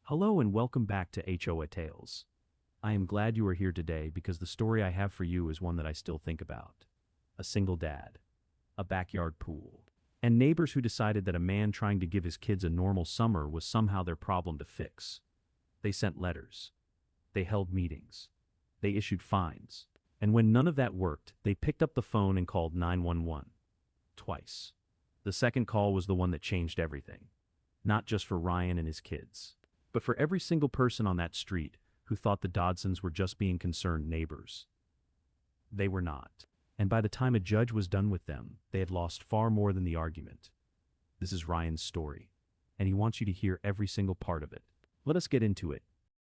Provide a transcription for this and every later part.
Hello and welcome back to HOA Tales. I am glad you are here today because the story I have for you is one that I still think about. A single dad, a backyard pool, and neighbors who decided that a man trying to give his kids a normal summer was somehow their problem to fix. They sent letters. They held meetings. They issued fines. And when none of that worked, they picked up the phone and called 911. Twice. The second call was the one that changed everything. Not just for Ryan and his kids, but for every single person on that street who thought the Dodsons were just being concerned neighbors. They were not. And by the time a judge was done with them, they had lost far more than the argument. This is Ryan's story, and he wants you to hear every single part of it. Let us get into it.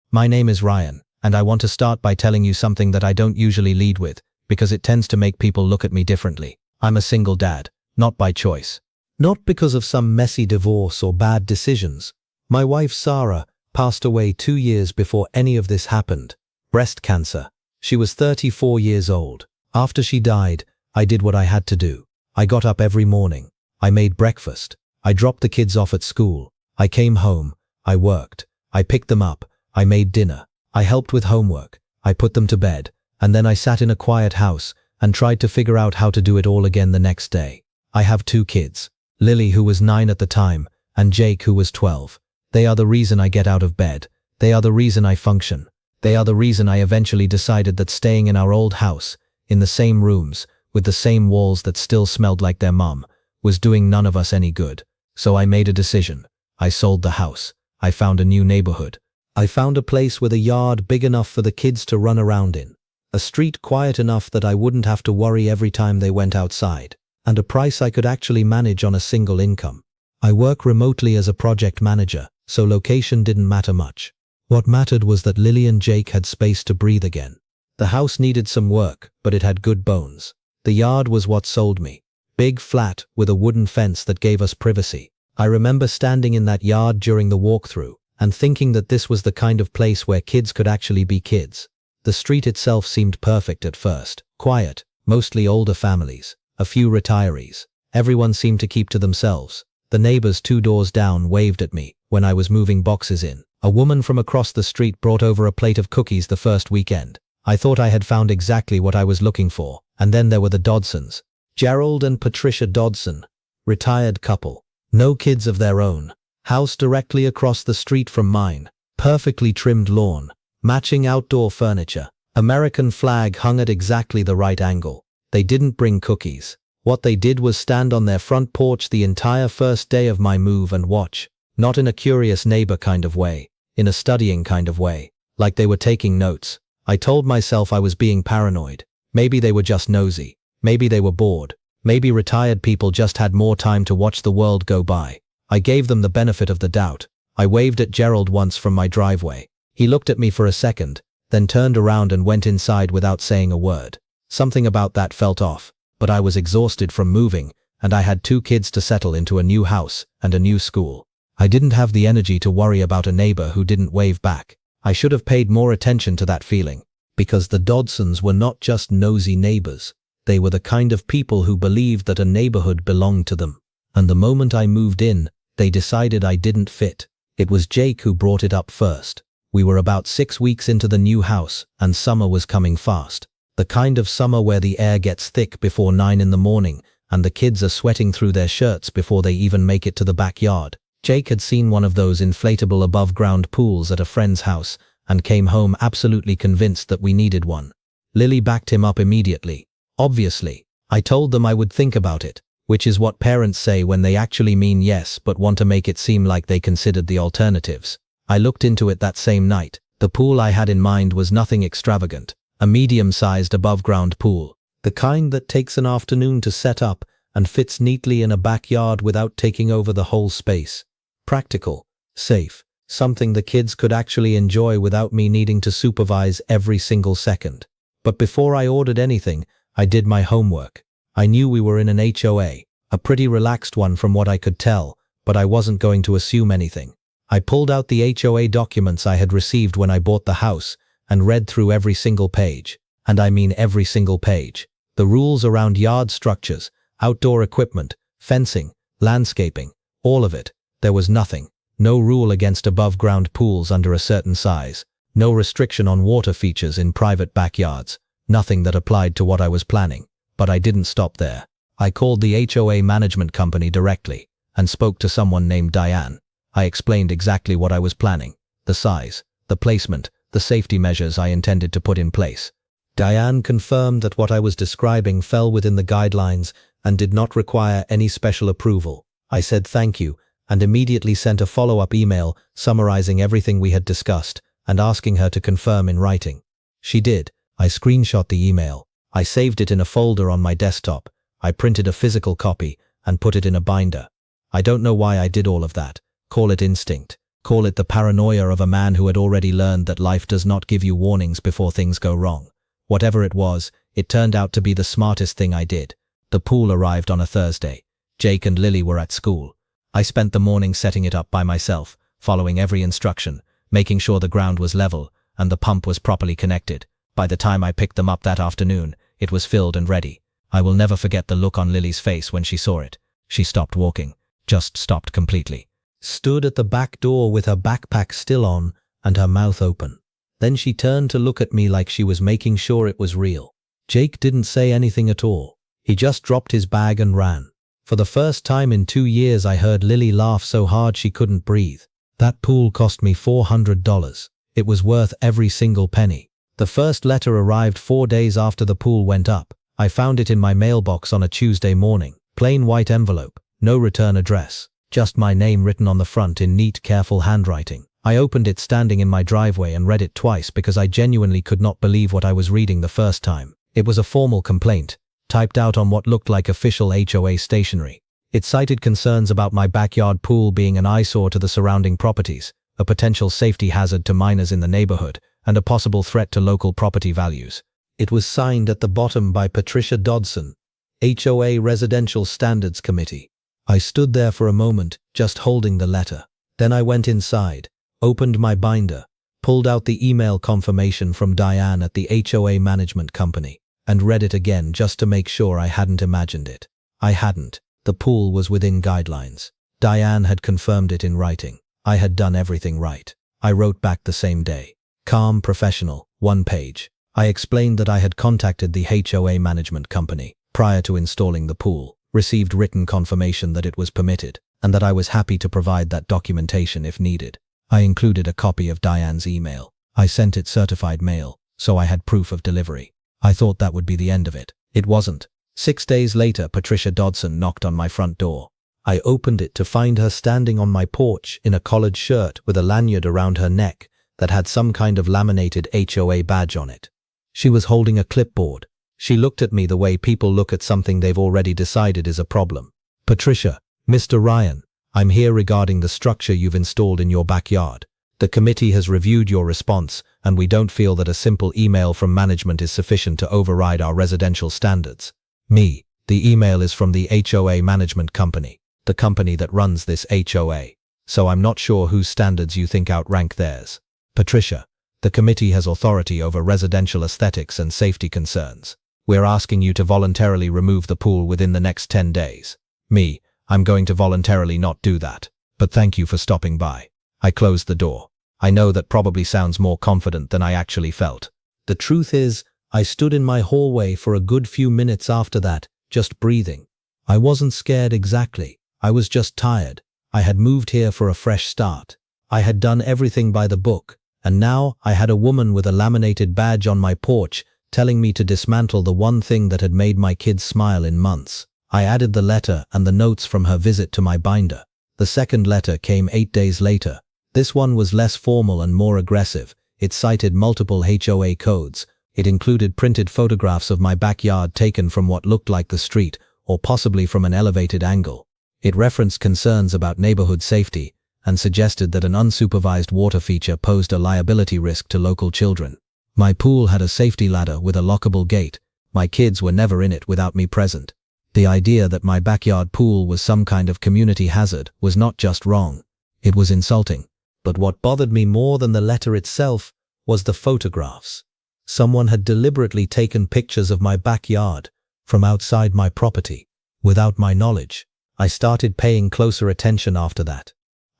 My name is Ryan, and I want to start by telling you something that I don't usually lead with, because it tends to make people look at me differently. I'm a single dad, not by choice. Not because of some messy divorce or bad decisions. My wife Sarah passed away 2 years before any of this happened. Breast cancer. She was 34 years old. After she died, I did what I had to do. I got up every morning. I made breakfast. I dropped the kids off at school. I came home. I worked. I picked them up. I made dinner. I helped with homework. I put them to bed. And then I sat in a quiet house and tried to figure out how to do it all again the next day. I have 2 kids. Lily, who was 9 at the time, and Jake, who was 12. They are the reason I get out of bed. They are the reason I function. They are the reason I eventually decided that staying in our old house, in the same rooms, with the same walls that still smelled like their mum, was doing none of us any good. So I made a decision. I sold the house. I found a new neighborhood. I found a place with a yard big enough for the kids to run around in. A street quiet enough that I wouldn't have to worry every time they went outside. And a price I could actually manage on a single income. I work remotely as a project manager, so location didn't matter much. What mattered was that Lily and Jake had space to breathe again. The house needed some work, but it had good bones. The yard was what sold me. Big flat with a wooden fence that gave us privacy. I remember standing in that yard during the walkthrough and thinking that this was the kind of place where kids could actually be kids. The street itself seemed perfect at first. Quiet, mostly older families, a few retirees. Everyone seemed to keep to themselves. The neighbors 2 doors down waved at me when I was moving boxes in. A woman from across the street brought over a plate of cookies the first weekend. I thought I had found exactly what I was looking for. And then there were the Dodsons. Gerald and Patricia Dodson. Retired couple. No kids of their own. House directly across the street from mine. Perfectly trimmed lawn. Matching outdoor furniture. American flag hung at exactly the right angle. They didn't bring cookies. What they did was stand on their front porch the entire first day of my move and watch. Not in a curious neighbor kind of way. In a studying kind of way. Like they were taking notes. I told myself I was being paranoid. Maybe they were just nosy. Maybe they were bored. Maybe retired people just had more time to watch the world go by. I gave them the benefit of the doubt. I waved at Gerald once from my driveway. He looked at me for a second, then turned around and went inside without saying a word. Something about that felt off. But I was exhausted from moving, and I had 2 kids to settle into a new house and a new school. I didn't have the energy to worry about a neighbor who didn't wave back. I should have paid more attention to that feeling, because the Dodsons were not just nosy neighbors. They were the kind of people who believed that a neighborhood belonged to them. And the moment I moved in, they decided I didn't fit. It was Jake who brought it up first. We were about 6 weeks into the new house, and summer was coming fast. The kind of summer where the air gets thick before 9 in the morning, and the kids are sweating through their shirts before they even make it to the backyard. Jake had seen one of those inflatable above-ground pools at a friend's house, and came home absolutely convinced that we needed one. Lily backed him up immediately. Obviously. I told them I would think about it, which is what parents say when they actually mean yes but want to make it seem like they considered the alternatives. I looked into it that same night. The pool I had in mind was nothing extravagant. A medium-sized above-ground pool. The kind that takes an afternoon to set up and fits neatly in a backyard without taking over the whole space. Practical. Safe. Something the kids could actually enjoy without me needing to supervise every single second. But before I ordered anything, I did my homework. I knew we were in an HOA, a pretty relaxed one from what I could tell, but I wasn't going to assume anything. I pulled out the HOA documents I had received when I bought the house and read through every single page. And I mean every single page. The rules around yard structures, outdoor equipment, fencing, landscaping, all of it. There was nothing. No rule against above-ground pools under a certain size. No restriction on water features in private backyards. Nothing that applied to what I was planning. But I didn't stop there. I called the HOA management company directly and spoke to someone named Diane. I explained exactly what I was planning, the size, the placement, the safety measures I intended to put in place. Diane confirmed that what I was describing fell within the guidelines and did not require any special approval. I said thank you and immediately sent a follow-up email summarizing everything we had discussed and asking her to confirm in writing. She did. I screenshot the email. I saved it in a folder on my desktop. I printed a physical copy and put it in a binder. I don't know why I did all of that. Call it instinct. Call it the paranoia of a man who had already learned that life does not give you warnings before things go wrong. Whatever it was, it turned out to be the smartest thing I did. The pool arrived on a Thursday. Jake and Lily were at school. I spent the morning setting it up by myself, following every instruction, making sure the ground was level and the pump was properly connected. By the time I picked them up that afternoon, it was filled and ready. I will never forget the look on Lily's face when she saw it. She stopped walking, just stopped completely. Stood at the back door with her backpack still on and her mouth open. Then she turned to look at me like she was making sure it was real. Jake didn't say anything at all. He just dropped his bag and ran. For the first time in 2 years, I heard Lily laugh so hard she couldn't breathe. That pool cost me $400. It was worth every single penny. The first letter arrived 4 days after the pool went up. I found it in my mailbox on a Tuesday morning. Plain white envelope, no return address. Just my name written on the front in neat, careful handwriting. I opened it standing in my driveway and read it twice because I genuinely could not believe what I was reading the first time. It was a formal complaint, typed out on what looked like official HOA stationery. It cited concerns about my backyard pool being an eyesore to the surrounding properties, a potential safety hazard to minors in the neighborhood, and a possible threat to local property values. It was signed at the bottom by Patricia Dodson, HOA Residential Standards Committee. I stood there for a moment, just holding the letter. Then I went inside, opened my binder, pulled out the email confirmation from Diane at the HOA management company, and read it again just to make sure I hadn't imagined it. I hadn't. The pool was within guidelines. Diane had confirmed it in writing. I had done everything right. I wrote back the same day. Calm, professional, 1 page. I explained that I had contacted the HOA management company prior to installing the pool, received written confirmation that it was permitted, and that I was happy to provide that documentation if needed. I included a copy of Diane's email. I sent it certified mail, so I had proof of delivery. I thought that would be the end of it. It wasn't. 6 days later, Patricia Dodson knocked on my front door. I opened it to find her standing on my porch in a collared shirt with a lanyard around her neck that had some kind of laminated HOA badge on it. She was holding a clipboard. She looked at me the way people look at something they've already decided is a problem. "Patricia, Mr. Ryan, I'm here regarding the structure you've installed in your backyard. The committee has reviewed your response, and we don't feel that a simple email from management is sufficient to override our residential standards." Me. The email is from the HOA management company, the company that runs this HOA. So I'm not sure whose standards you think outrank theirs. Patricia, the committee has authority over residential aesthetics and safety concerns. We're asking you to voluntarily remove the pool within the next 10 days. Me. I'm going to voluntarily not do that. But thank you for stopping by. I closed the door. I know that probably sounds more confident than I actually felt. The truth is, I stood in my hallway for a good few minutes after that, just breathing. I wasn't scared exactly. I was just tired. I had moved here for a fresh start. I had done everything by the book, and now I had a woman with a laminated badge on my porch telling me to dismantle the one thing that had made my kids smile in months. I added the letter and the notes from her visit to my binder. The second letter came 8 days later. This one was less formal and more aggressive. It cited multiple HOA codes. It included printed photographs of my backyard taken from what looked like the street, or possibly from an elevated angle. It referenced concerns about neighborhood safety and suggested that an unsupervised water feature posed a liability risk to local children. My pool had a safety ladder with a lockable gate. My kids were never in it without me present. The idea that my backyard pool was some kind of community hazard was not just wrong. It was insulting. But what bothered me more than the letter itself was the photographs. Someone had deliberately taken pictures of my backyard from outside my property, without my knowledge. I started paying closer attention after that.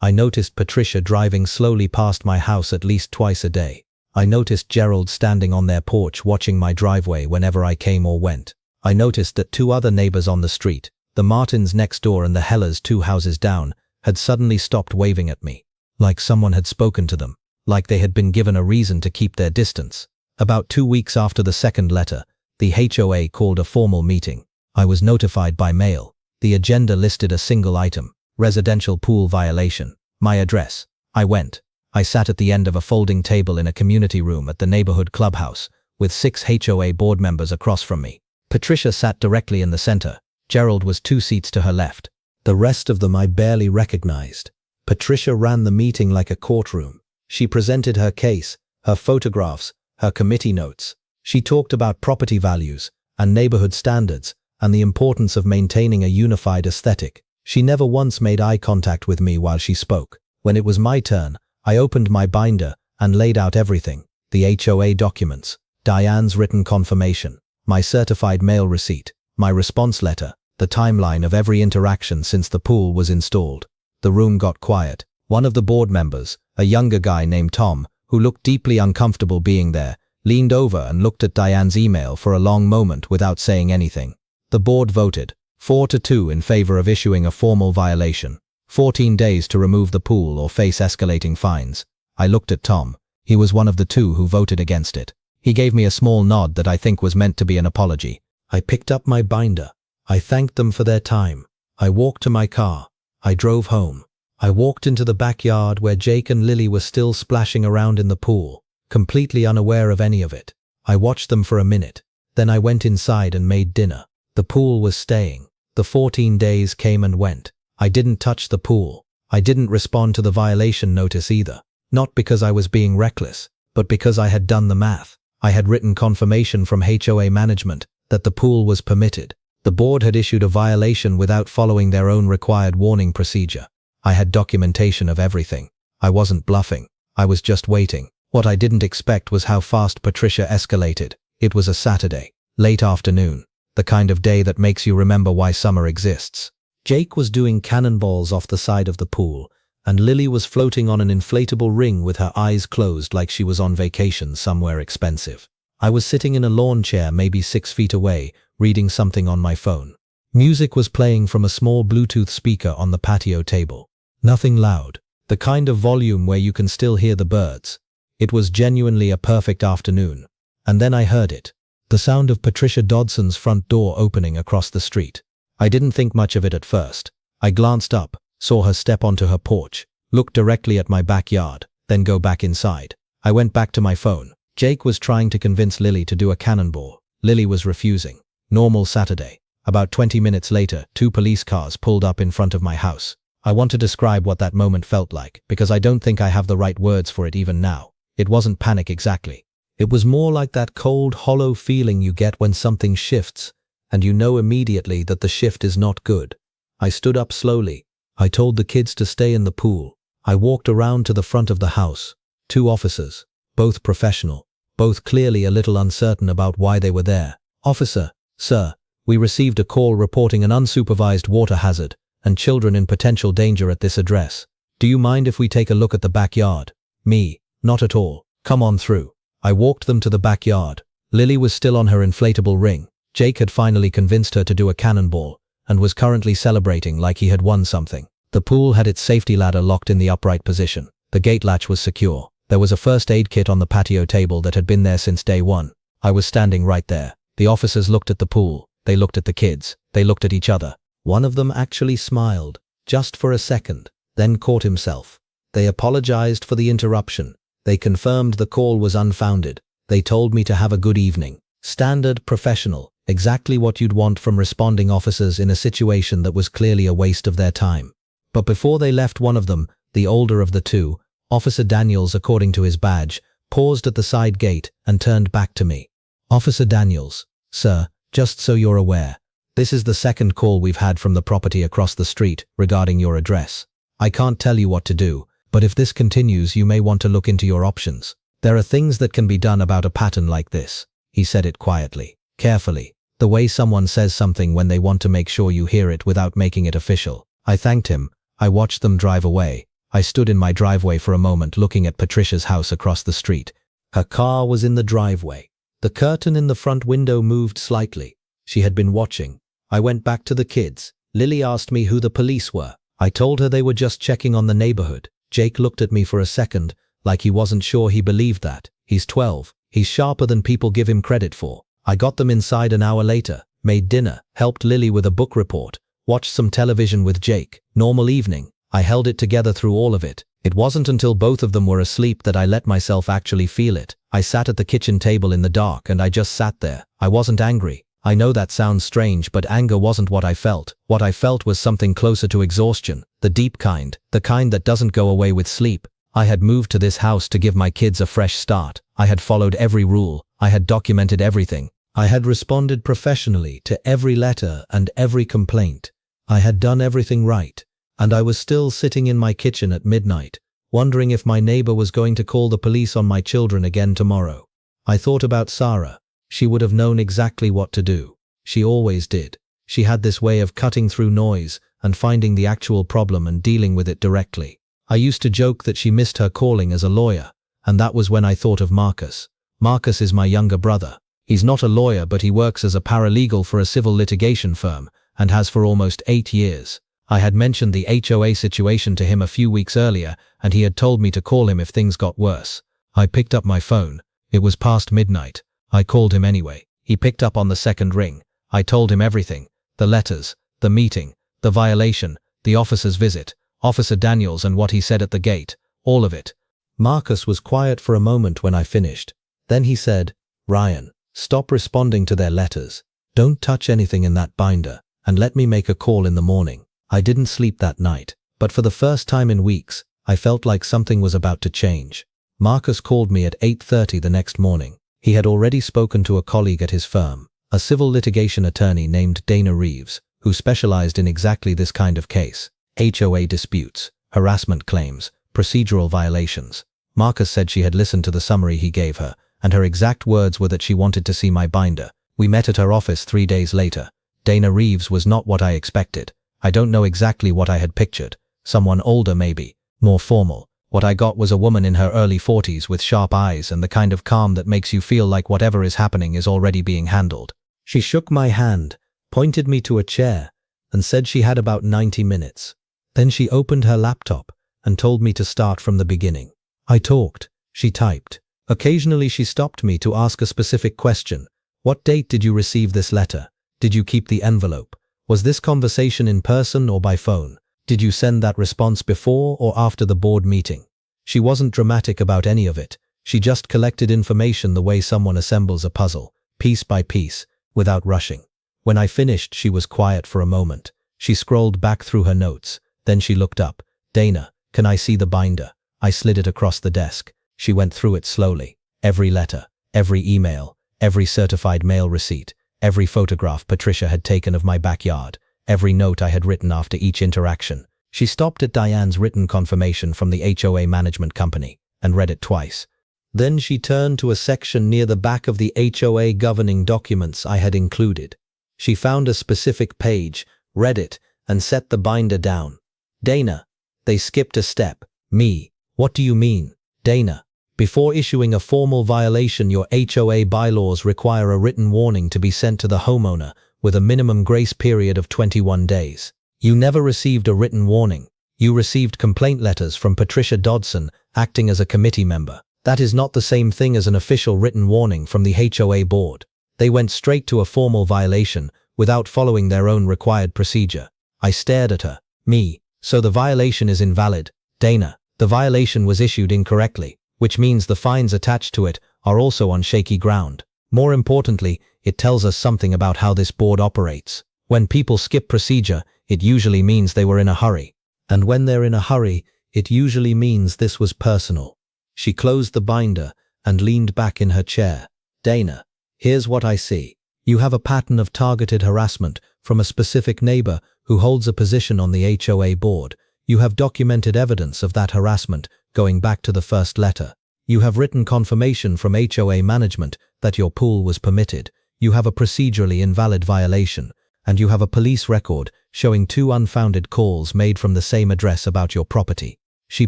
I noticed Patricia driving slowly past my house at least twice a day. I noticed Gerald standing on their porch watching my driveway whenever I came or went. I noticed that two other neighbors on the street, the Martins next door and the Hellers 2 houses down, had suddenly stopped waving at me. Like someone had spoken to them. Like they had been given a reason to keep their distance. About 2 weeks after the second letter, the HOA called a formal meeting. I was notified by mail. The agenda listed a single item: residential pool violation. My address. I went. I sat at the end of a folding table in a community room at the neighborhood clubhouse, with 6 HOA board members across from me. Patricia sat directly in the center. Gerald was 2 seats to her left. The rest of them I barely recognized. Patricia ran the meeting like a courtroom. She presented her case, her photographs, her committee notes. She talked about property values and neighborhood standards and the importance of maintaining a unified aesthetic. She never once made eye contact with me while she spoke. When it was my turn, I opened my binder and laid out everything: the HOA documents, Diane's written confirmation, my certified mail receipt, my response letter, the timeline of every interaction since the pool was installed. The room got quiet. One of the board members, a younger guy named Tom, who looked deeply uncomfortable being there, leaned over and looked at Diane's email for a long moment without saying anything. The board voted 4-2 in favor of issuing a formal violation. 14 days to remove the pool or face escalating fines. I looked at Tom. He was one of the 2 who voted against it. He gave me a small nod that I think was meant to be an apology. I picked up my binder. I thanked them for their time. I walked to my car. I drove home. I walked into the backyard where Jake and Lily were still splashing around in the pool, completely unaware of any of it. I watched them for a minute. Then I went inside and made dinner. The pool was staying. The 14 days came and went. I didn't touch the pool. I didn't respond to the violation notice either. Not because I was being reckless, but because I had done the math. I had written confirmation from HOA management that the pool was permitted. The board had issued a violation without following their own required warning procedure. I had documentation of everything. I wasn't bluffing. I was just waiting. What I didn't expect was how fast Patricia escalated. It was a Saturday, late afternoon, the kind of day that makes you remember why summer exists. Jake was doing cannonballs off the side of the pool, and Lily was floating on an inflatable ring with her eyes closed like she was on vacation somewhere expensive. I was sitting in a lawn chair maybe 6 feet away, reading something on my phone. Music was playing from a small Bluetooth speaker on the patio table. Nothing loud. The kind of volume where you can still hear the birds. It was genuinely a perfect afternoon. And then I heard it. The sound of Patricia Dodson's front door opening across the street. I didn't think much of it at first. I glanced up, saw her step onto her porch, looked directly at my backyard, then go back inside. I went back to my phone. Jake was trying to convince Lily to do a cannonball. Lily was refusing. Normal Saturday. About 20 minutes later, 2 police cars pulled up in front of my house. I want to describe what that moment felt like, because I don't think I have the right words for it even now. It wasn't panic exactly. It was more like that cold, hollow feeling you get when something shifts, and you know immediately that the shift is not good. I stood up slowly. I told the kids to stay in the pool. I walked around to the front of the house. 2 officers, both professional, both clearly a little uncertain about why they were there. Officer, sir, we received a call reporting an unsupervised water hazard and children in potential danger at this address. Do you mind if we take a look at the backyard? Me, not at all. Come on through. I walked them to the backyard. Lily was still on her inflatable ring. Jake had finally convinced her to do a cannonball and was currently celebrating like he had won something. The pool had its safety ladder locked in the upright position. The gate latch was secure. There was a first aid kit on the patio table that had been there since day one. I was standing right there. The officers looked at the pool. They looked at the kids. They looked at each other. One of them actually smiled, just for a second, then caught himself. They apologized for the interruption. They confirmed the call was unfounded. They told me to have a good evening. Standard, professional, exactly what you'd want from responding officers in a situation that was clearly a waste of their time. But before they left, one of them, the older of the 2, Officer Daniels according to his badge, paused at the side gate and turned back to me. Officer Daniels, sir, just so you're aware, this is the second call we've had from the property across the street regarding your address. I can't tell you what to do, but if this continues, you may want to look into your options. There are things that can be done about a pattern like this. He said it quietly, carefully, the way someone says something when they want to make sure you hear it without making it official. I thanked him. I watched them drive away. I stood in my driveway for a moment looking at Patricia's house across the street. Her car was in the driveway. The curtain in the front window moved slightly. She had been watching. I went back to the kids. Lily asked me who the police were. I told her they were just checking on the neighborhood. Jake looked at me for a second, like he wasn't sure he believed that. He's 12. He's sharper than people give him credit for. I got them inside an hour later, made dinner, helped Lily with a book report, watched some television with Jake. Normal evening. I held it together through all of it. It wasn't until both of them were asleep that I let myself actually feel it. I sat at the kitchen table in the dark and I just sat there. I wasn't angry. I know that sounds strange, but anger wasn't what I felt. What I felt was something closer to exhaustion, the deep kind, the kind that doesn't go away with sleep. I had moved to this house to give my kids a fresh start. I had followed every rule. I had documented everything. I had responded professionally to every letter and every complaint. I had done everything right. And I was still sitting in my kitchen at midnight, wondering if my neighbor was going to call the police on my children again tomorrow. I thought about Sarah. She would have known exactly what to do. She always did. She had this way of cutting through noise and finding the actual problem and dealing with it directly. I used to joke that she missed her calling as a lawyer, and that was when I thought of Marcus. Marcus is my younger brother. He's not a lawyer, but he works as a paralegal for a civil litigation firm and has for almost 8 years. I had mentioned the HOA situation to him a few weeks earlier, and he had told me to call him if things got worse. I picked up my phone. It was past midnight. I called him anyway. He picked up on the second ring. I told him everything. The letters, the meeting, the violation, the officer's visit, Officer Daniels and what he said at the gate. All of it. Marcus was quiet for a moment when I finished. Then he said, "Ryan, stop responding to their letters. Don't touch anything in that binder, and let me make a call in the morning." I didn't sleep that night, but for the first time in weeks, I felt like something was about to change. Marcus called me at 8:30 the next morning. He had already spoken to a colleague at his firm, a civil litigation attorney named Dana Reeves, who specialized in exactly this kind of case: HOA disputes, harassment claims, procedural violations. Marcus said she had listened to the summary he gave her, and her exact words were that she wanted to see my binder. We met at her office 3 days later. Dana Reeves was not what I expected. I don't know exactly what I had pictured. Someone older maybe, more formal. What I got was a woman in her early 40s with sharp eyes and the kind of calm that makes you feel like whatever is happening is already being handled. She shook my hand, pointed me to a chair, and said she had about 90 minutes. Then she opened her laptop and told me to start from the beginning. I talked. She typed. Occasionally she stopped me to ask a specific question. What date did you receive this letter? Did you keep the envelope? Was this conversation in person or by phone? Did you send that response before or after the board meeting? She wasn't dramatic about any of it. She just collected information the way someone assembles a puzzle, piece by piece, without rushing. When I finished, she was quiet for a moment. She scrolled back through her notes. Then she looked up. "Dana, can I see the binder?" I slid it across the desk. She went through it slowly. Every letter, every email, every certified mail receipt, every photograph Patricia had taken of my backyard, every note I had written after each interaction. She stopped at Diane's written confirmation from the HOA management company and read it twice. Then she turned to a section near the back of the HOA governing documents I had included. She found a specific page, read it, and set the binder down. "Dana." They skipped a step. "Me. What do you mean?" "Dana. Before issuing a formal violation, your HOA bylaws require a written warning to be sent to the homeowner with a minimum grace period of 21 days. You never received a written warning. You received complaint letters from Patricia Dodson, acting as a committee member. That is not the same thing as an official written warning from the HOA board. They went straight to a formal violation without following their own required procedure." I stared at her. "Me. So the violation is invalid." "Dana, the violation was issued incorrectly, which means the fines attached to it are also on shaky ground. More importantly, it tells us something about how this board operates. When people skip procedure, it usually means they were in a hurry. And when they're in a hurry, it usually means this was personal." She closed the binder and leaned back in her chair. "Dana, here's what I see. You have a pattern of targeted harassment from a specific neighbor who holds a position on the HOA board. You have documented evidence of that harassment going back to the first letter. You have written confirmation from HOA management that your pool was permitted. You have a procedurally invalid violation, and you have a police record showing 2 unfounded calls made from the same address about your property." She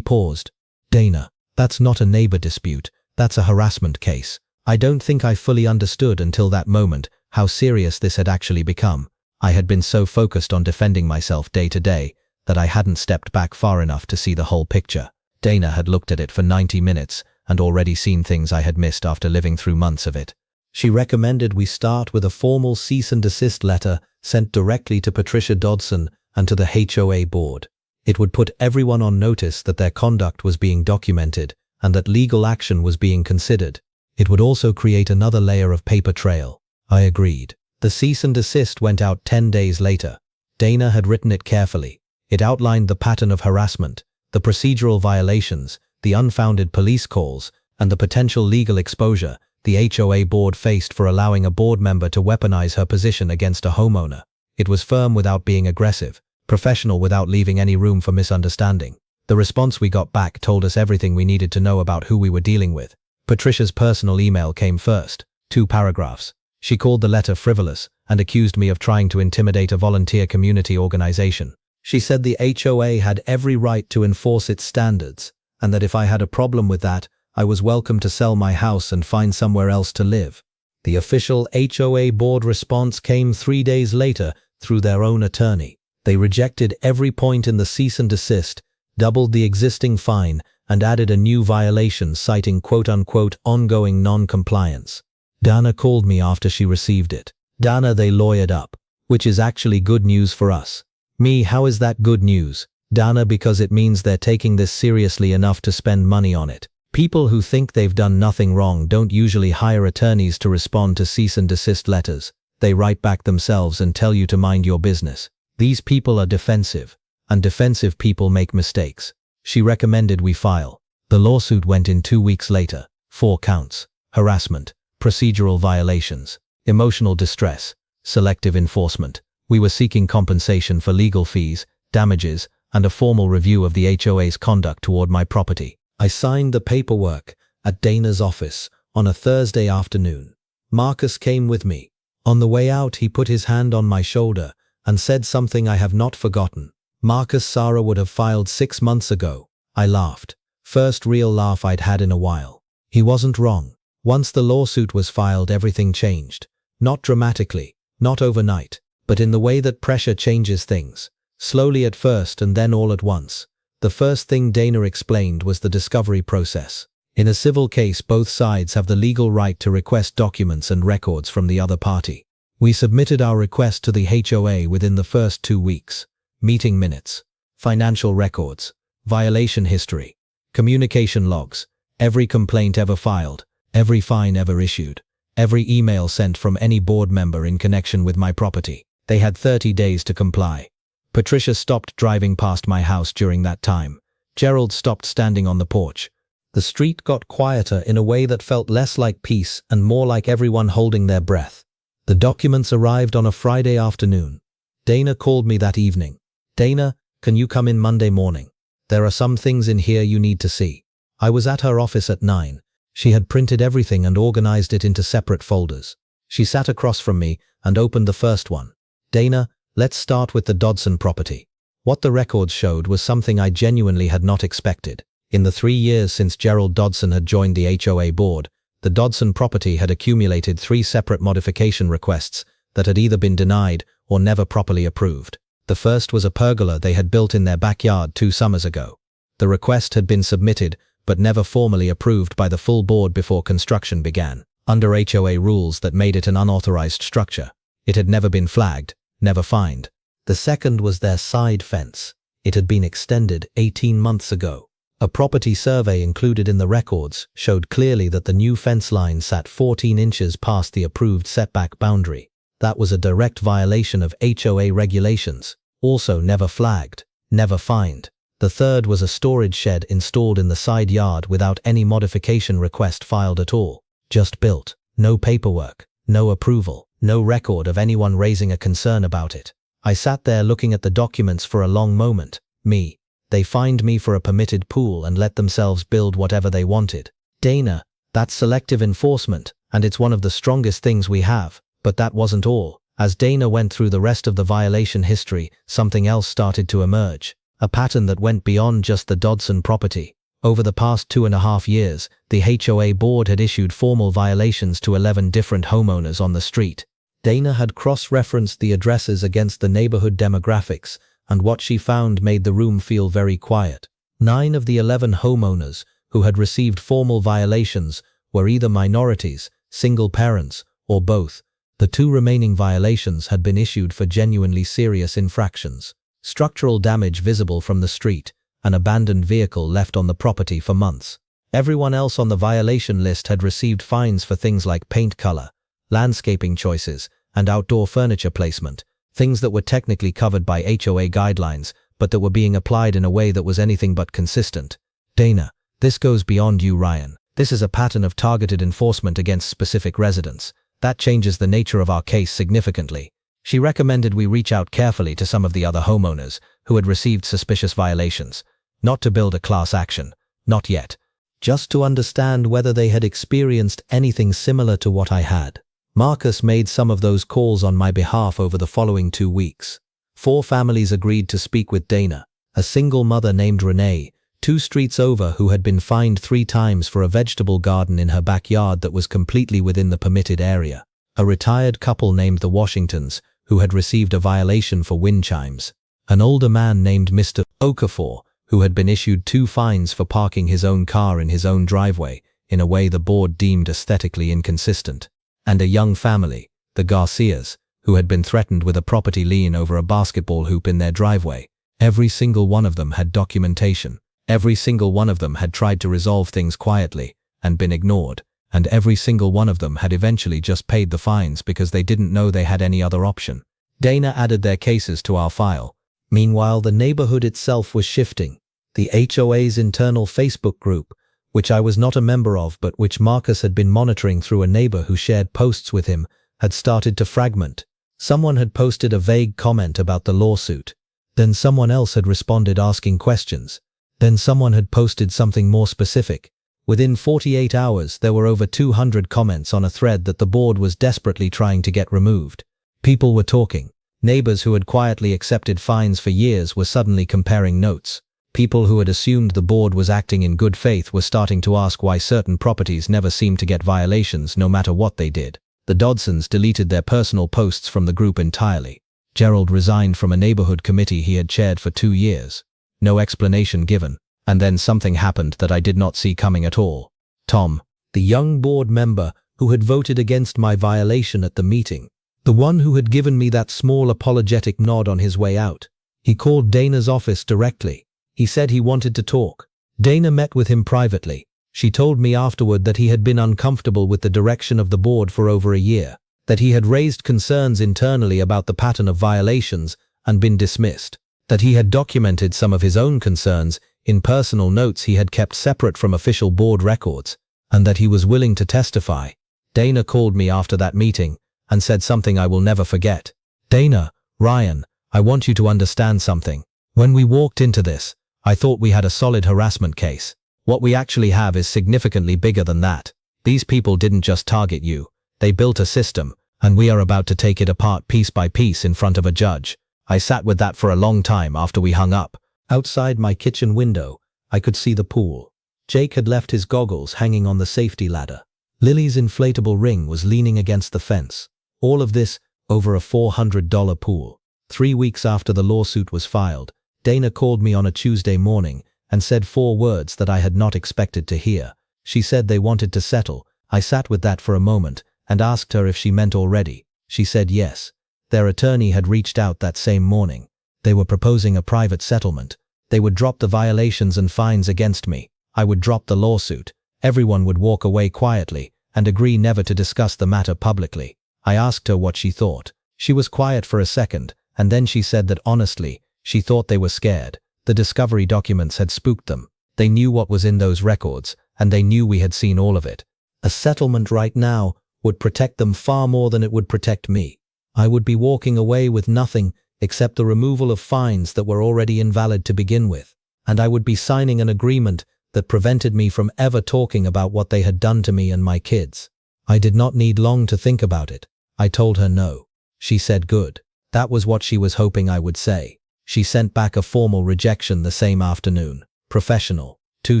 paused. Dana, that's not a neighbor dispute, that's a harassment case. I don't think I fully understood until that moment how serious this had actually become. I had been so focused on defending myself day to day that I hadn't stepped back far enough to see the whole picture. Dana had looked at it for 90 minutes and already seen things I had missed after living through months of it. She recommended we start with a formal cease and desist letter sent directly to Patricia Dodson and to the HOA board. It would put everyone on notice that their conduct was being documented and that legal action was being considered. It would also create another layer of paper trail. I agreed. The cease and desist went out 10 days later. Dana had written it carefully. It outlined the pattern of harassment, the procedural violations, the unfounded police calls, and the potential legal exposure the HOA board faced for allowing a board member to weaponize her position against a homeowner. It was firm without being aggressive, professional without leaving any room for misunderstanding. The response we got back told us everything we needed to know about who we were dealing with. Patricia's personal email came first, 2 paragraphs. She called the letter frivolous and accused me of trying to intimidate a volunteer community organization. She said the HOA had every right to enforce its standards, and that if I had a problem with that, I was welcome to sell my house and find somewhere else to live. The official HOA board response came 3 days later through their own attorney. They rejected every point in the cease and desist, doubled the existing fine, and added a new violation citing quote-unquote ongoing non-compliance. Dana called me after she received it. Dana, they lawyered up, which is actually good news for us. Me, how is that good news? Dana, because it means they're taking this seriously enough to spend money on it. People who think they've done nothing wrong don't usually hire attorneys to respond to cease and desist letters. They write back themselves and tell you to mind your business. These people are defensive, and defensive people make mistakes. She recommended we file. The lawsuit went in 2 weeks later. 4 counts: harassment, procedural violations, emotional distress, selective enforcement. We were seeking compensation for legal fees, damages, and a formal review of the HOA's conduct toward my property. I signed the paperwork at Dana's office on a Thursday afternoon. Marcus came with me. On the way out, he put his hand on my shoulder and said something I have not forgotten. Marcus, Sarah would have filed 6 months ago. I laughed. First real laugh I'd had in a while. He wasn't wrong. Once the lawsuit was filed, everything changed. Not dramatically, not overnight, but in the way that pressure changes things. Slowly at first and then all at once. The first thing Dana explained was the discovery process. In a civil case, both sides have the legal right to request documents and records from the other party. We submitted our request to the HOA within the first 2 weeks. Meeting minutes, financial records, violation history, communication logs, every complaint ever filed, every fine ever issued, every email sent from any board member in connection with my property. They had 30 days to comply. Patricia stopped driving past my house during that time. Gerald stopped standing on the porch. The street got quieter in a way that felt less like peace and more like everyone holding their breath. The documents arrived on a Friday afternoon. Dana called me that evening. Dana, can you come in Monday morning? There are some things in here you need to see. I was at her office at 9. She had printed everything and organized it into separate folders. She sat across from me and opened the first one. Dana, let's start with the Dodson property. What the records showed was something I genuinely had not expected. In the 3 years since Gerald Dodson had joined the HOA board, the Dodson property had accumulated 3 separate modification requests that had either been denied or never properly approved. The first was a pergola they had built in their backyard 2 summers ago. The request had been submitted but never formally approved by the full board before construction began, under HOA rules that made it an unauthorized structure. It had never been flagged, never fined. The second was their side fence. It had been extended 18 months ago. A property survey included in the records showed clearly that the new fence line sat 14 inches past the approved setback boundary. That was a direct violation of HOA regulations, also never flagged, never fined. The third was a storage shed installed in the side yard without any modification request filed at all. Just built. No paperwork, no approval, no record of anyone raising a concern about it. I sat there looking at the documents for a long moment. They fined me for a permitted pool and let themselves build whatever they wanted. Dana, that's selective enforcement, and it's one of the strongest things we have. But that wasn't all. As Dana went through the rest of the violation history, something else started to emerge. a pattern that went beyond just the Dodson property. Over the past 2.5 years, the HOA board had issued formal violations to 11 different homeowners on the street. Dana had cross-referenced the addresses against the neighborhood demographics, and what she found made the room feel very quiet. 9 of the 11 homeowners who had received formal violations were either minorities, single parents, or both. The 2 remaining violations had been issued for genuinely serious infractions: structural damage visible from the street, an abandoned vehicle left on the property for months. Everyone else on the violation list had received fines for things like paint color, landscaping choices, and outdoor furniture placement, things that were technically covered by HOA guidelines, but that were being applied in a way that was anything but consistent. Dana, this goes beyond you, Ryan. This is a pattern of targeted enforcement against specific residents. That changes the nature of our case significantly. She recommended we reach out carefully to some of the other homeowners who had received suspicious violations. Not to build a class action, not yet. Just to understand whether they had experienced anything similar to what I had. Marcus made some of those calls on my behalf over the following 2 weeks. 4 families agreed to speak with Dana, a single mother named Renee, 2 streets over, who had been fined 3 times for a vegetable garden in her backyard that was completely within the permitted area. A retired couple named the Washingtons, who had received a violation for wind chimes. An older man named Mr. Okafor, who had been issued 2 fines for parking his own car in his own driveway in a way the board deemed aesthetically inconsistent. And a young family, the Garcias, who had been threatened with a property lien over a basketball hoop in their driveway. Every single one of them had documentation. Every single one of them had tried to resolve things quietly and been ignored. And every single one of them had eventually just paid the fines because they didn't know they had any other option. Dana added their cases to our file. Meanwhile, the neighborhood itself was shifting. The HOA's internal Facebook group, which I was not a member of but which Marcus had been monitoring through a neighbor who shared posts with him, had started to fragment. Someone had posted a vague comment about the lawsuit. Then someone else had responded asking questions. Then someone had posted something more specific. Within 48 hours, there were over 200 comments on a thread that the board was desperately trying to get removed. People were talking. Neighbors who had quietly accepted fines for years were suddenly comparing notes. People who had assumed the board was acting in good faith were starting to ask why certain properties never seemed to get violations no matter what they did. The Dodsons deleted their personal posts from the group entirely. Gerald resigned from a neighborhood committee he had chaired for 2 years. No explanation given. And then something happened that I did not see coming at all. Tom, the young board member who had voted against my violation at the meeting, the one who had given me that small apologetic nod on his way out, he called Dana's office directly. He said he wanted to talk. Dana met with him privately. She told me afterward that he had been uncomfortable with the direction of the board for over a year, that he had raised concerns internally about the pattern of violations and been dismissed, that he had documented some of his own concerns in personal notes he had kept separate from official board records, and that he was willing to testify. Dana called me after that meeting and said something I will never forget. Dana, Ryan, I want you to understand something. When we walked into this, I thought we had a solid harassment case. What we actually have is significantly bigger than that. These people didn't just target you. They built a system, and we are about to take it apart piece by piece in front of a judge. I sat with that for a long time after we hung up. Outside my kitchen window, I could see the pool. Jake had left his goggles hanging on the safety ladder. Lily's inflatable ring was leaning against the fence. All of this over a $400 pool. 3 weeks after the lawsuit was filed, Dana called me on a Tuesday morning and said 4 words that I had not expected to hear. She said they wanted to settle. I sat with that for a moment and asked her if she meant already. She said yes. Their attorney had reached out that same morning. They were proposing a private settlement. They would drop the violations and fines against me. I would drop the lawsuit. Everyone would walk away quietly and agree never to discuss the matter publicly. I asked her what she thought. She was quiet for a second, and then she said that honestly, she thought they were scared. The discovery documents had spooked them. They knew what was in those records, and they knew we had seen all of it. A settlement right now would protect them far more than it would protect me. I would be walking away with nothing except the removal of fines that were already invalid to begin with, and I would be signing an agreement that prevented me from ever talking about what they had done to me and my kids. I did not need long to think about it. I told her no. She said good. That was what she was hoping I would say. She sent back a formal rejection the same afternoon. Professional. 2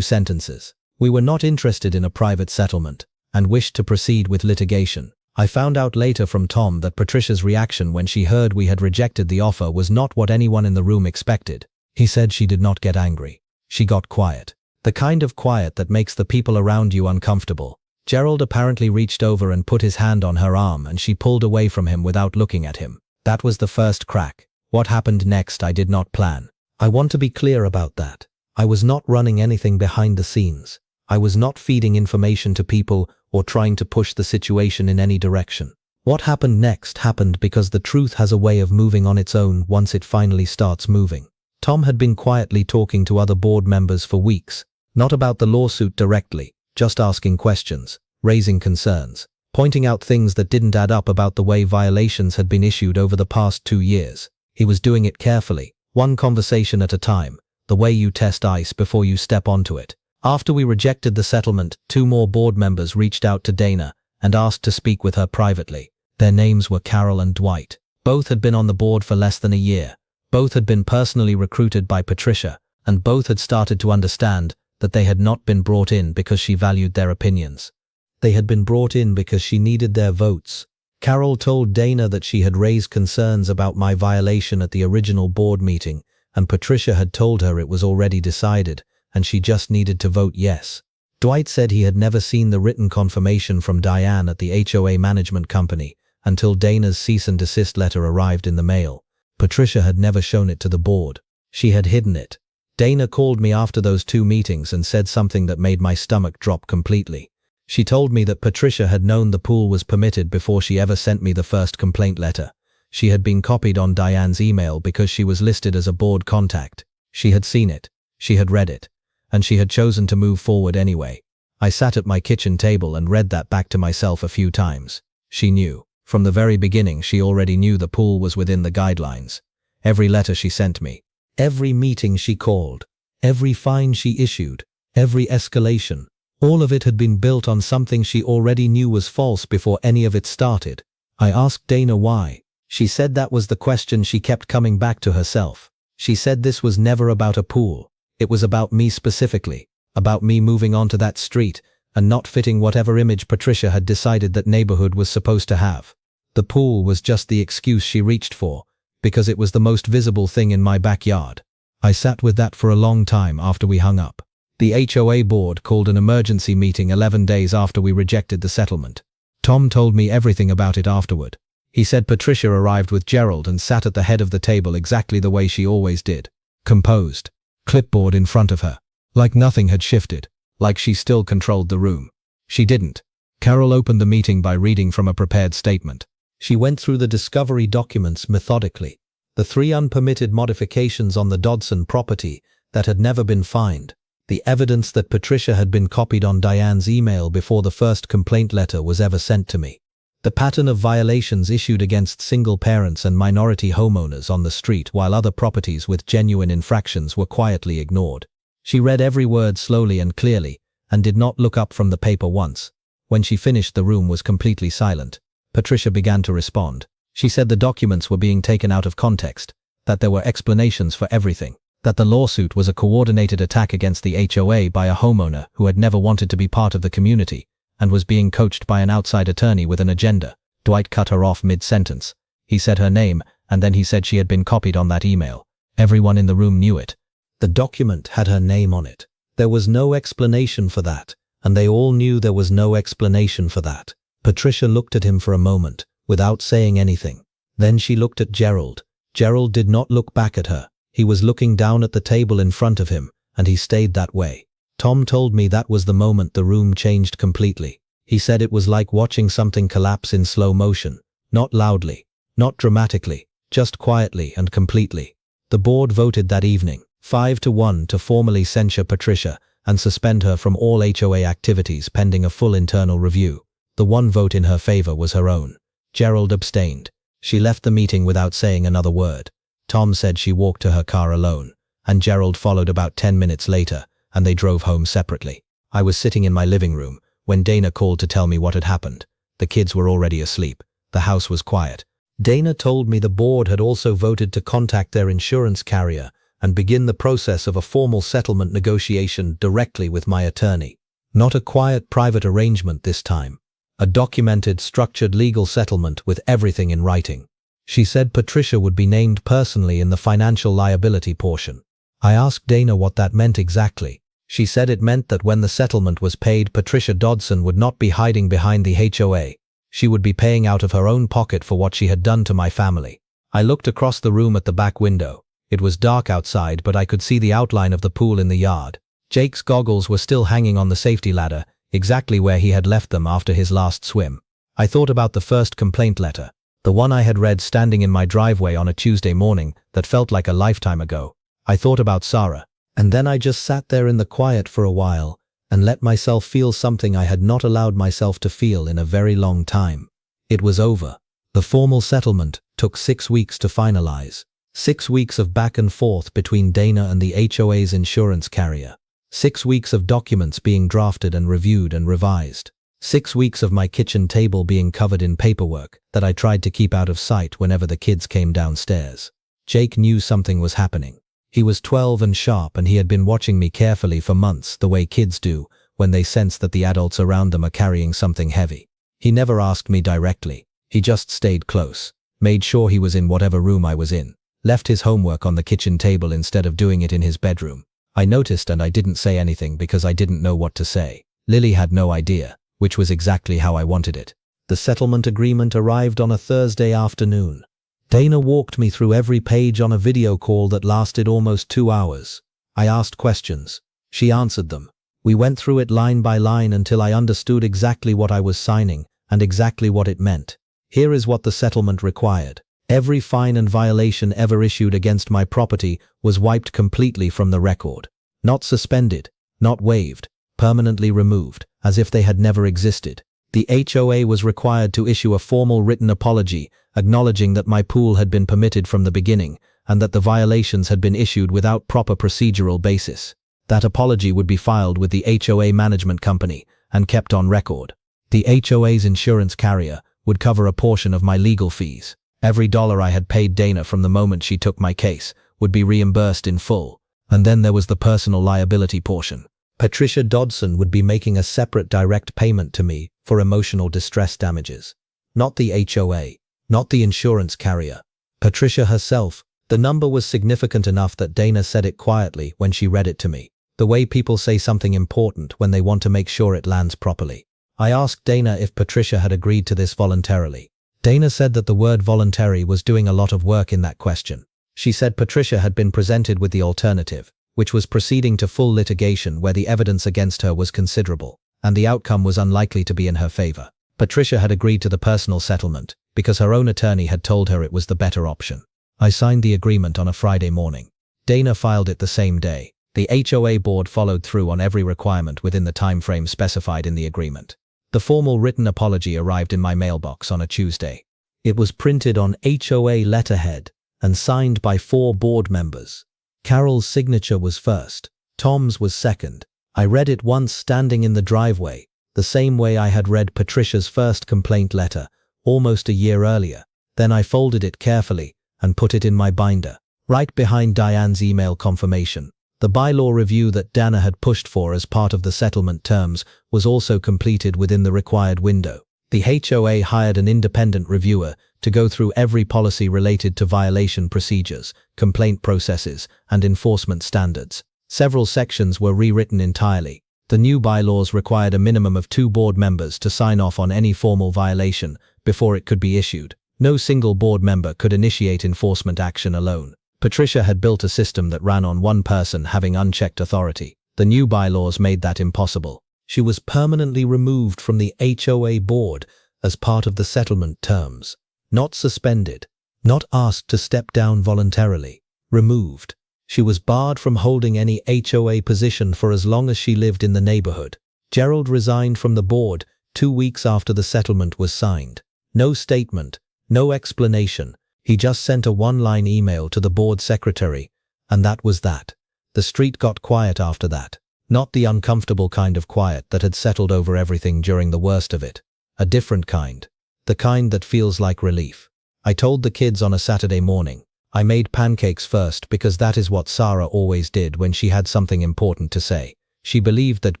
sentences. We were not interested in a private settlement and wished to proceed with litigation. I found out later from Tom that Patricia's reaction when she heard we had rejected the offer was not what anyone in the room expected. He said she did not get angry. She got quiet. The kind of quiet that makes the people around you uncomfortable. Gerald apparently reached over and put his hand on her arm and she pulled away from him without looking at him. That was the first crack. What happened next I did not plan. I want to be clear about that. I was not running anything behind the scenes. I was not feeding information to people or trying to push the situation in any direction. What happened next happened because the truth has a way of moving on its own once it finally starts moving. Tom had been quietly talking to other board members for weeks, not about the lawsuit directly, just asking questions, raising concerns, pointing out things that didn't add up about the way violations had been issued over the past 2 years. He was doing it carefully, one conversation at a time, the way you test ice before you step onto it. After we rejected the settlement, 2 more board members reached out to Dana and asked to speak with her privately. Their names were Carol and Dwight. Both had been on the board for less than a year. Both had been personally recruited by Patricia, and both had started to understand that they had not been brought in because she valued their opinions. They had been brought in because she needed their votes. Carol told Dana that she had raised concerns about my violation at the original board meeting, and Patricia had told her it was already decided, and she just needed to vote yes. Dwight said he had never seen the written confirmation from Diane at the HOA management company until Dana's cease and desist letter arrived in the mail. Patricia had never shown it to the board. She had hidden it. Dana called me after those 2 meetings and said something that made my stomach drop completely. She told me that Patricia had known the pool was permitted before she ever sent me the first complaint letter. She had been copied on Diane's email because she was listed as a board contact. She had seen it. She had read it. And she had chosen to move forward anyway. I sat at my kitchen table and read that back to myself a few times. She knew. From the very beginning, she already knew the pool was within the guidelines. Every letter she sent me, every meeting she called, every fine she issued, every escalation, all of it had been built on something she already knew was false before any of it started. I asked Dana why. She said that was the question she kept coming back to herself. She said this was never about a pool. It was about me specifically, about me moving onto that street and not fitting whatever image Patricia had decided that neighborhood was supposed to have. The pool was just the excuse she reached for, because it was the most visible thing in my backyard. I sat with that for a long time after we hung up. The HOA board called an emergency meeting 11 days after we rejected the settlement. Tom told me everything about it afterward. He said Patricia arrived with Gerald and sat at the head of the table exactly the way she always did. Composed. Clipboard in front of her. Like nothing had shifted. Like she still controlled the room. She didn't. Carol opened the meeting by reading from a prepared statement. She went through the discovery documents methodically. The 3 unpermitted modifications on the Dodson property that had never been fined. The evidence that Patricia had been copied on Diane's email before the first complaint letter was ever sent to me. The pattern of violations issued against single parents and minority homeowners on the street while other properties with genuine infractions were quietly ignored. She read every word slowly and clearly and did not look up from the paper once. When she finished, the room was completely silent. Patricia began to respond. She said the documents were being taken out of context, that there were explanations for everything, that the lawsuit was a coordinated attack against the HOA by a homeowner who had never wanted to be part of the community and was being coached by an outside attorney with an agenda. Dwight cut her off mid-sentence. He said her name, and then he said she had been copied on that email. Everyone in the room knew it. The document had her name on it. There was no explanation for that, and they all knew there was no explanation for that. Patricia looked at him for a moment, without saying anything. Then she looked at Gerald. Gerald did not look back at her. He was looking down at the table in front of him, and he stayed that way. Tom told me that was the moment the room changed completely. He said it was like watching something collapse in slow motion. Not loudly, not dramatically, just quietly and completely. The board voted that evening, 5-1, to formally censure Patricia and suspend her from all HOA activities pending a full internal review. The one vote in her favor was her own. Gerald abstained. She left the meeting without saying another word. Tom said she walked to her car alone, and Gerald followed about 10 minutes later, and they drove home separately. I was sitting in my living room when Dana called to tell me what had happened. The kids were already asleep. The house was quiet. Dana told me the board had also voted to contact their insurance carrier and begin the process of a formal settlement negotiation directly with my attorney. Not a quiet private arrangement this time. A documented, structured legal settlement with everything in writing. She said Patricia would be named personally in the financial liability portion. I asked Dana what that meant exactly. She said it meant that when the settlement was paid, Patricia Dodson would not be hiding behind the HOA. She would be paying out of her own pocket for what she had done to my family. I looked across the room at the back window. It was dark outside, but I could see the outline of the pool in the yard. Jake's goggles were still hanging on the safety ladder, exactly where he had left them after his last swim. I thought about the first complaint letter, the one I had read standing in my driveway on a Tuesday morning that felt like a lifetime ago. I thought about Sarah. And then I just sat there in the quiet for a while and let myself feel something I had not allowed myself to feel in a very long time. It was over. The formal settlement took 6 weeks to finalize. 6 weeks of back and forth between Dana and the HOA's insurance carrier. 6 weeks of documents being drafted and reviewed and revised. 6 weeks of my kitchen table being covered in paperwork that I tried to keep out of sight whenever the kids came downstairs. Jake knew something was happening. He was 12 and sharp, and he had been watching me carefully for months, the way kids do when they sense that the adults around them are carrying something heavy. He never asked me directly. He just stayed close, made sure he was in whatever room I was in, left his homework on the kitchen table instead of doing it in his bedroom. I noticed and I didn't say anything because I didn't know what to say. Lily had no idea, which was exactly how I wanted it. The settlement agreement arrived on a Thursday afternoon. Dana walked me through every page on a video call that lasted almost 2 hours. I asked questions. She answered them. We went through it line by line until I understood exactly what I was signing and exactly what it meant. Here is what the settlement required. Every fine and violation ever issued against my property was wiped completely from the record. Not suspended, not waived, permanently removed, as if they had never existed. The HOA was required to issue a formal written apology, acknowledging that my pool had been permitted from the beginning, and that the violations had been issued without proper procedural basis. That apology would be filed with the HOA management company and kept on record. The HOA's insurance carrier would cover a portion of my legal fees. Every dollar I had paid Dana from the moment she took my case would be reimbursed in full. And then there was the personal liability portion. Patricia Dodson would be making a separate direct payment to me for emotional distress damages. Not the HOA, not the insurance carrier. Patricia herself. The number was significant enough that Dana said it quietly when she read it to me. The way people say something important when they want to make sure it lands properly. I asked Dana if Patricia had agreed to this voluntarily. Dana said that the word voluntary was doing a lot of work in that question. She said Patricia had been presented with the alternative, which was proceeding to full litigation where the evidence against her was considerable, and the outcome was unlikely to be in her favor. Patricia had agreed to the personal settlement because her own attorney had told her it was the better option. I signed the agreement on a Friday morning. Dana filed it the same day. The HOA board followed through on every requirement within the time frame specified in the agreement. The formal written apology arrived in my mailbox on a Tuesday. It was printed on HOA letterhead and signed by 4 board members. Carol's signature was first. Tom's was second. I read it once standing in the driveway, the same way I had read Patricia's first complaint letter, almost a year earlier. Then I folded it carefully and put it in my binder, right behind Diane's email confirmation. The bylaw review that Dana had pushed for as part of the settlement terms was also completed within the required window. The HOA hired an independent reviewer to go through every policy related to violation procedures, complaint processes, and enforcement standards. Several sections were rewritten entirely. The new bylaws required a minimum of 2 board members to sign off on any formal violation before it could be issued. No single board member could initiate enforcement action alone. Patricia had built a system that ran on one person having unchecked authority. The new bylaws made that impossible. She was permanently removed from the HOA board as part of the settlement terms. Not suspended. Not asked to step down voluntarily. Removed. She was barred from holding any HOA position for as long as she lived in the neighborhood. Gerald resigned from the board 2 weeks after the settlement was signed. No statement, no explanation. He just sent a one-line email to the board secretary, and that was that. The street got quiet after that. Not the uncomfortable kind of quiet that had settled over everything during the worst of it. A different kind. The kind that feels like relief. I told the kids on a Saturday morning. I made pancakes first because that is what Sarah always did when she had something important to say. She believed that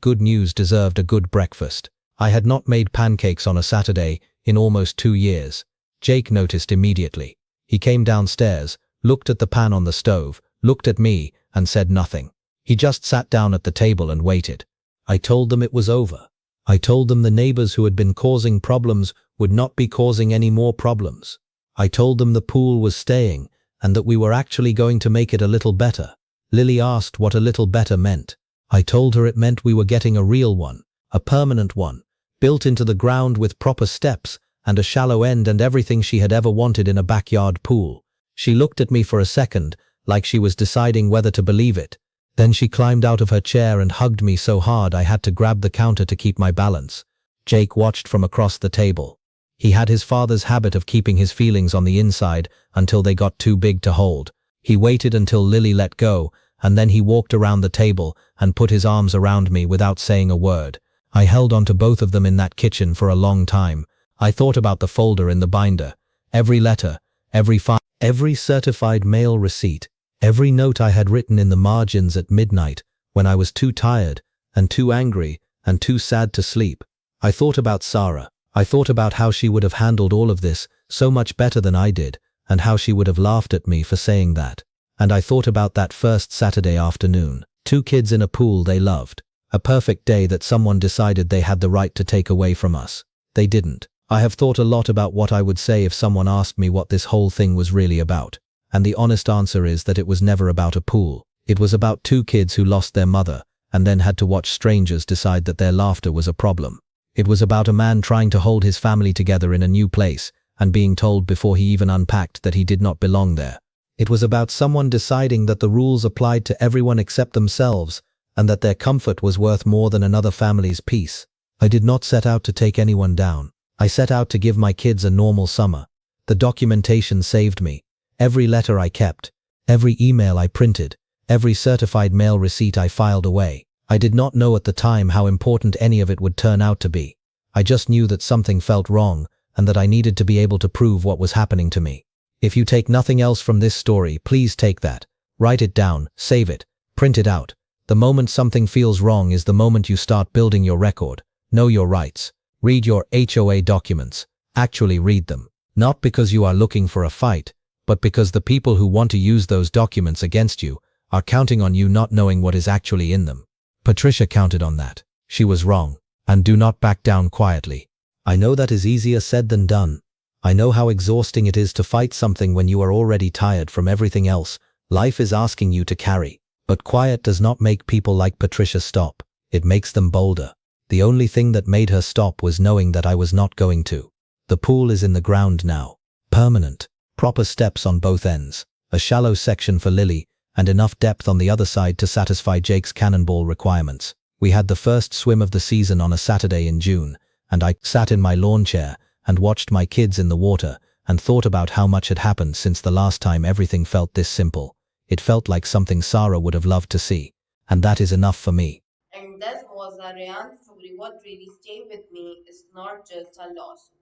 good news deserved a good breakfast. I had not made pancakes on a Saturday in almost 2 years. Jake noticed immediately. He came downstairs, looked at the pan on the stove, looked at me, and said nothing. He just sat down at the table and waited. I told them it was over. I told them the neighbors who had been causing problems would not be causing any more problems. I told them the pool was staying and that we were actually going to make it a little better. Lily asked what a little better meant. I told her it meant we were getting a real one, a permanent one, built into the ground with proper steps and a shallow end and everything she had ever wanted in a backyard pool. She looked at me for a second, like she was deciding whether to believe it. Then she climbed out of her chair and hugged me so hard I had to grab the counter to keep my balance. Jake watched from across the table. He had his father's habit of keeping his feelings on the inside until they got too big to hold. He waited until Lily let go, and then he walked around the table and put his arms around me without saying a word. I held on to both of them in that kitchen for a long time. I thought about the folder in the binder, every letter, every file, every certified mail receipt, every note I had written in the margins at midnight when I was too tired and too angry and too sad to sleep. I thought about Sarah. I thought about how she would have handled all of this so much better than I did and how she would have laughed at me for saying that. And I thought about that first Saturday afternoon. 2 kids in a pool they loved. A perfect day that someone decided they had the right to take away from us. They didn't. I have thought a lot about what I would say if someone asked me what this whole thing was really about. And the honest answer is that it was never about a pool. It was about 2 kids who lost their mother and then had to watch strangers decide that their laughter was a problem. It was about a man trying to hold his family together in a new place and being told before he even unpacked that he did not belong there. It was about someone deciding that the rules applied to everyone except themselves and that their comfort was worth more than another family's peace. I did not set out to take anyone down. I set out to give my kids a normal summer. The documentation saved me. Every letter I kept, every email I printed, every certified mail receipt I filed away. I did not know at the time how important any of it would turn out to be. I just knew that something felt wrong and that I needed to be able to prove what was happening to me. If you take nothing else from this story, please take that. Write it down, save it, print it out. The moment something feels wrong is the moment you start building your record. Know your rights. Read your HOA documents. Actually read them. Not because you are looking for a fight, but because the people who want to use those documents against you are counting on you not knowing what is actually in them. Patricia counted on that. She was wrong. And do not back down quietly. I know that is easier said than done. I know how exhausting it is to fight something when you are already tired from everything else life is asking you to carry. But quiet does not make people like Patricia stop. It makes them bolder. The only thing that made her stop was knowing that I was not going to. The pool is in the ground now. Permanent. Proper steps on both ends. A shallow section for Lily, and enough depth on the other side to satisfy Jake's cannonball requirements. We had the first swim of the season on a Saturday in June, and I sat in my lawn chair and watched my kids in the water and thought about how much had happened since the last time everything felt this simple. It felt like something Sarah would have loved to see, and that is enough for me. And that was a Ryan story. What really stayed with me is not just a lawsuit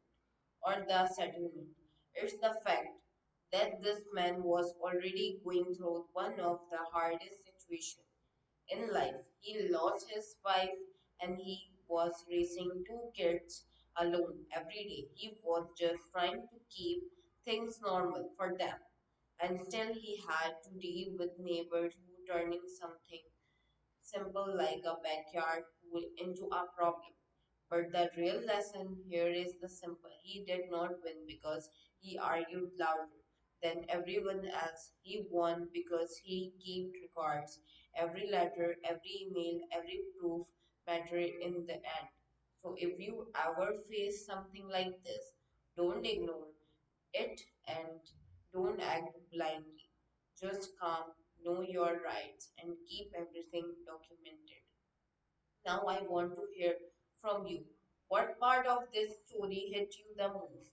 or the settlement. It's the fact that this man was already going through one of the hardest situations in life. He lost his wife and he was raising 2 kids alone every day. He was just trying to keep things normal for them. And still he had to deal with neighbors who turning something simple like a backyard pool into a problem. But the real lesson here is the simple. He did not win because he argued louder than everyone else. He won because he kept records. Every letter, every email, every proof mattered in the end. So if you ever face something like this, don't ignore it and don't act blindly. Just calm, know your rights, and keep everything documented. Now, I want to hear from you. What part of this story hit you the most?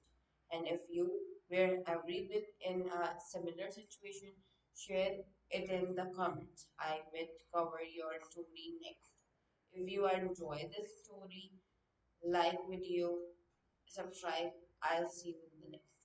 And if you were ever been in a similar situation, share it in the comments. I will cover your story next. If you enjoy this story, like video, subscribe. I'll see you in the next.